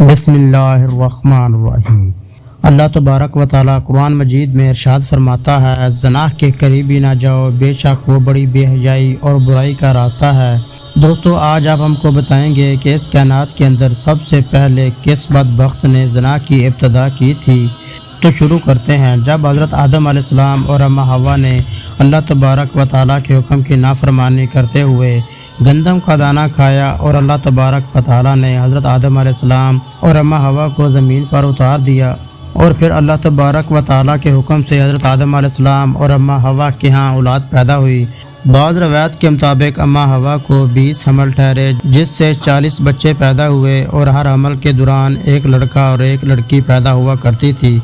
بسم اللہ الرحمن الرحیم۔ اللہ تبارک و تعالیٰ قرآن مجید میں ارشاد فرماتا ہے، زنا کے قریب ہی نہ جاؤ، بے شک وہ بڑی بے حیائی اور برائی کا راستہ ہے۔ دوستو، آج آپ ہم کو بتائیں گے کہ اس کائنات کے اندر سب سے پہلے کس بدبخت نے زنا کی ابتدا کی تھی۔ تو شروع کرتے ہیں۔ جب حضرت آدم علیہ السلام اور اماں حوا نے اللہ تبارک و تعالیٰ کے حکم کی نافرمانی کرتے ہوئے گندم کا دانہ کھایا اور اللہ تبارک و تعالیٰ نے حضرت آدم علیہ السلام اور اماں حوا کو زمین پر اتار دیا، اور پھر اللہ تبارک و تعالیٰ کے حکم سے حضرت آدم علیہ السلام اور اماں حوا کے ہاں اولاد پیدا ہوئی۔ بعض روایت کے مطابق اماں حوا کو 20 حمل ٹھہرے، جس سے 40 بچے پیدا ہوئے، اور ہر حمل کے دوران ایک لڑکا اور ایک لڑکی پیدا ہوا کرتی تھی۔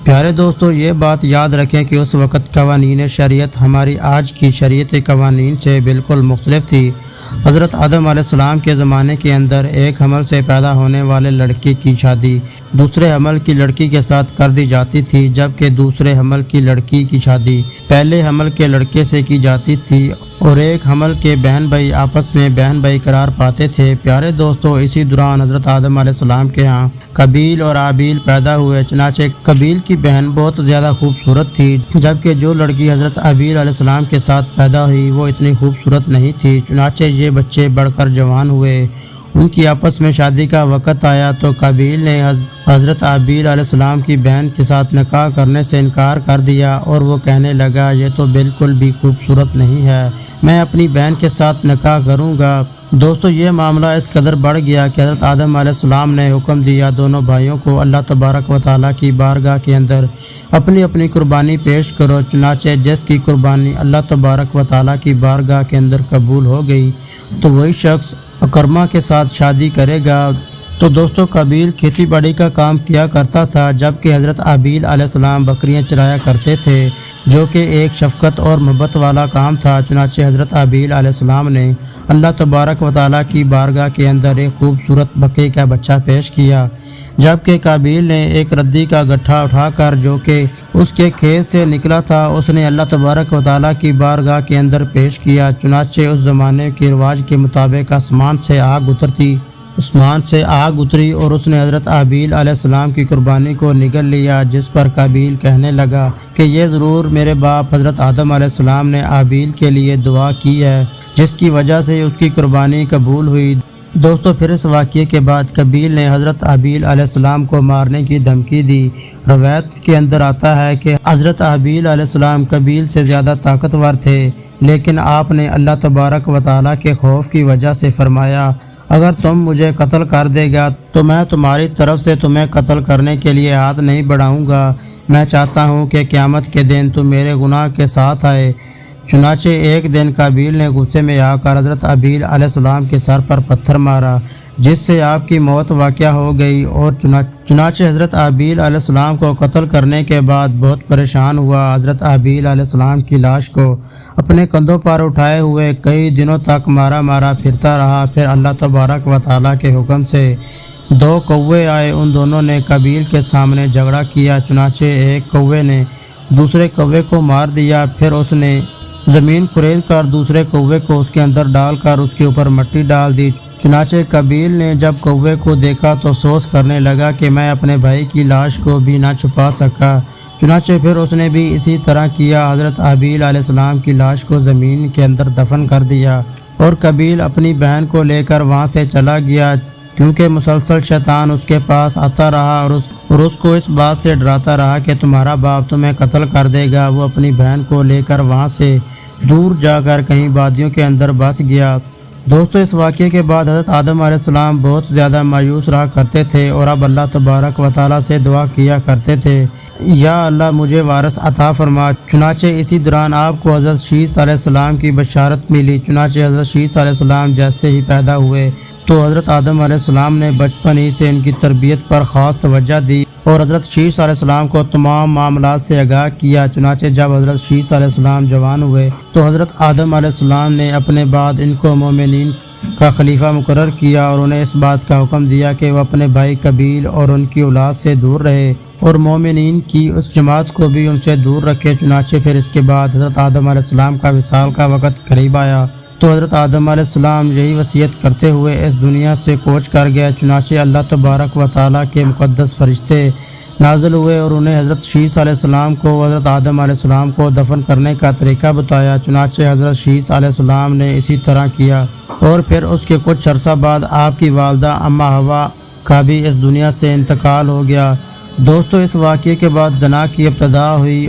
پیارے دوستو، یہ بات یاد رکھیں کہ اس وقت قوانین شریعت ہماری آج کی شریعت قوانین سے بالکل مختلف تھی۔ حضرت آدم علیہ السلام کے زمانے کے اندر ایک حمل سے پیدا ہونے والے لڑکے کی شادی دوسرے حمل کی لڑکی کے ساتھ کر دی جاتی تھی، جبکہ دوسرے حمل کی لڑکی کی شادی پہلے حمل کے لڑکے سے کی جاتی تھی، اور ایک حمل کے بہن بھائی آپس میں بہن بھائی قرار پاتے تھے۔ پیارے دوستو، اسی دوران حضرت آدم علیہ السلام کے ہاں قابیل اور ہابیل پیدا ہوئے۔ چنانچہ قابیل کی بہن بہت زیادہ خوبصورت تھی، جبکہ جو لڑکی حضرت ہابیل علیہ السلام کے ساتھ پیدا ہوئی وہ اتنی خوبصورت نہیں تھی۔ چنانچہ یہ بچے بڑھ کر جوان ہوئے، ان کی آپس میں شادی کا وقت آیا تو قابیل نے حضرت ہابیل علیہ السلام کی بہن کے ساتھ نکاح کرنے سے انکار کر دیا، اور وہ کہنے لگا، یہ تو بالکل بھی خوبصورت نہیں ہے، میں اپنی بہن کے ساتھ نکاح کروں گا۔ دوستو، یہ معاملہ اس قدر بڑھ گیا کہ حضرت آدم علیہ السلام نے حکم دیا دونوں بھائیوں کو اللہ تبارک و تعالیٰ کی بارگاہ کے اندر اپنی اپنی قربانی پیش کرو۔ چنانچہ جس کی قربانی اللہ تبارک و تعالیٰ کی بارگاہ کے اندر قبول ہو گئی تو وہی شخص اکرما کے ساتھ شادی کرے گا۔ تو دوستو، قابیل کھیتی باڑی کا کام کیا کرتا تھا، جبکہ حضرت ہابیل علیہ السلام بکریاں چرایا کرتے تھے، جو کہ ایک شفقت اور محبت والا کام تھا۔ چنانچہ حضرت ہابیل علیہ السلام نے اللہ تبارک و تعالیٰ کی بارگاہ کے اندر ایک خوبصورت بکری کا بچہ پیش کیا، جبکہ قابیل نے ایک ردی کا گٹھا اٹھا کر جو کہ اس کے کھیت سے نکلا تھا اس نے اللہ تبارک و تعالیٰ کی بارگاہ کے اندر پیش کیا۔ چنانچہ اس زمانے کے رواج کے مطابق آسمان سے آگ اتری اور اس نے حضرت ہابیل علیہ السلام کی قربانی کو نگل لیا، جس پر قابیل کہنے لگا کہ یہ ضرور میرے باپ حضرت آدم علیہ السلام نے ہابیل کے لیے دعا کی ہے، جس کی وجہ سے اس کی قربانی قبول ہوئی۔ دوستو، پھر اس واقعے کے بعد قابیل نے حضرت ہابیل علیہ السلام کو مارنے کی دھمکی دی۔ روایت کے اندر آتا ہے کہ حضرت ہابیل علیہ السلام قابیل سے زیادہ طاقتور تھے، لیکن آپ نے اللہ تبارک و تعالیٰ کے خوف کی وجہ سے فرمایا، اگر تم مجھے قتل کر دے گا تو میں تمہاری طرف سے تمہیں قتل کرنے کے لیے ہاتھ نہیں بڑھاؤں گا، میں چاہتا ہوں کہ قیامت کے دن تم میرے گناہ کے ساتھ آئے۔ چنانچہ ایک دن قابیل نے غصے میں آ کر حضرت ہابیل علیہ السلام کے سر پر پتھر مارا، جس سے آپ کی موت واقع ہو گئی، اور چنانچہ حضرت ہابیل علیہ السلام کو قتل کرنے کے بعد بہت پریشان ہوا۔ حضرت ہابیل علیہ السلام کی لاش کو اپنے کندھوں پر اٹھائے ہوئے کئی دنوں تک مارا پھرتا رہا۔ پھر اللہ تبارک و تعالیٰ کے حکم سے 2 کوے آئے، ان دونوں نے قابیل کے سامنے جھگڑا کیا۔ چنانچہ ایک کوے نے دوسرے کوے کو مار دیا، پھر اس نے زمین کھرید کر دوسرے کوے کو اس کے اندر ڈال کر اس کے اوپر مٹی ڈال دی۔ چنانچہ قابیل نے جب کوے کو دیکھا تو افسوس کرنے لگا کہ میں اپنے بھائی کی لاش کو بھی نہ چھپا سکا۔ چنانچہ پھر اس نے بھی اسی طرح کیا، حضرت ہابیل علیہ السلام کی لاش کو زمین کے اندر دفن کر دیا، اور قابیل اپنی بہن کو لے کر وہاں سے چلا گیا، کیونکہ مسلسل شیطان اس کے پاس آتا رہا اور اس کو اس بات سے ڈراتا رہا کہ تمہارا باپ تمہیں قتل کر دے گا۔ وہ اپنی بہن کو لے کر وہاں سے دور جا کر کہیں وادیوں کے اندر بس گیا۔ دوستو، اس واقعے کے بعد حضرت آدم علیہ السلام بہت زیادہ مایوس رہا کرتے تھے، اور اب اللہ تبارک و تعالیٰ سے دعا کیا کرتے تھے، یا اللہ مجھے وارث عطا فرما۔ چنانچہ اسی دوران آپ کو حضرت شیس علیہ السلام کی بشارت ملی۔ چنانچہ حضرت شیس علیہ السلام جیسے ہی پیدا ہوئے تو حضرت آدم علیہ السلام نے بچپن ہی سے ان کی تربیت پر خاص توجہ دی، اور حضرت شیس علیہ السلام کو تمام معاملات سے آگاہ کیا۔ چنانچہ جب حضرت شیس علیہ السلام جوان ہوئے تو حضرت آدم علیہ السلام نے اپنے بعد ان کو مومنین کا خلیفہ مقرر کیا، اور انہیں اس بات کا حکم دیا کہ وہ اپنے بھائی قابیل اور ان کی اولاد سے دور رہے، اور مومنین کی اس جماعت کو بھی ان سے دور رکھے۔ چنانچہ پھر اس کے بعد حضرت آدم علیہ السلام کا وصال کا وقت قریب آیا، تو حضرت آدم علیہ السلام یہی وصیت کرتے ہوئے اس دنیا سے کوچ کر گئے۔ چنانچہ اللہ تبارک و تعالیٰ کے مقدس فرشتے نازل ہوئے اور انہیں حضرت شیس علیہ السلام کو حضرت آدم علیہ السلام کو دفن کرنے کا طریقہ بتایا۔ چنانچہ حضرت شیس علیہ السلام نے اسی طرح کیا اور پھر اس کے کچھ عرصہ بعد آپ کی والدہ اماں حوا کا بھی اس دنیا سے انتقال ہو گیا۔ دوستو، اس واقعے کے بعد زنا کی ابتدا ہوئی